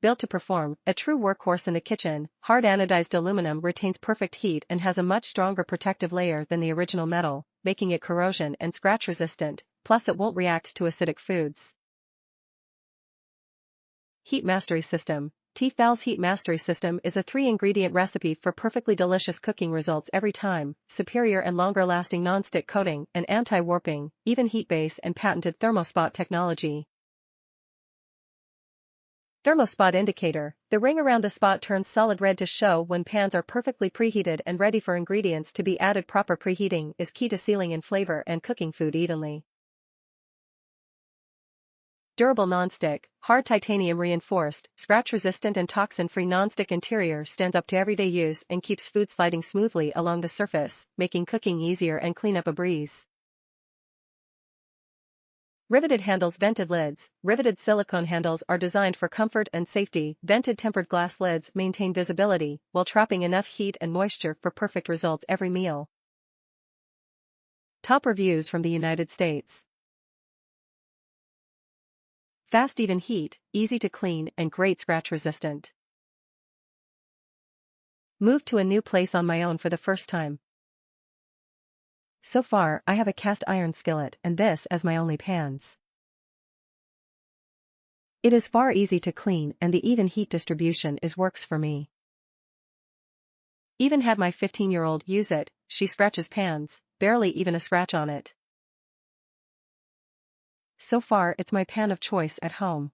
Built to perform, a true workhorse in the kitchen, hard anodized aluminum retains perfect heat and has a much stronger protective layer than the original metal, making it corrosion and scratch resistant, plus it won't react to acidic foods. Heat Mastery System. T-fal's Heat Mastery System is a 3-ingredient recipe for perfectly delicious cooking results every time: superior and longer-lasting non-stick coating, an anti-warping, even heat base and patented Thermo spot technology. Thermo spot indicator. The ring around the spot turns solid red to show when pans are perfectly preheated and ready for ingredients to be added. Proper preheating is key to sealing in flavor and cooking food evenly. Durable nonstick, hard titanium reinforced, scratch-resistant and toxin-free nonstick interior stands up to everyday use and keeps food sliding smoothly along the surface, making cooking easier and cleanup a breeze. Riveted handles. Vented lids. Riveted silicone handles are designed for comfort and safety. Vented tempered glass lids maintain visibility while trapping enough heat and moisture for perfect results every meal. Top reviews from the United States. Fast even heat, easy to clean and great scratch resistant. Moved to a new place on my own for the first time. So far, I have a cast iron skillet and this as my only pans. It is far easy to clean and the even heat distribution works for me. Even had my 15-year-old use it, she scratches pans, barely even a scratch on it. So far it's my pan of choice at home.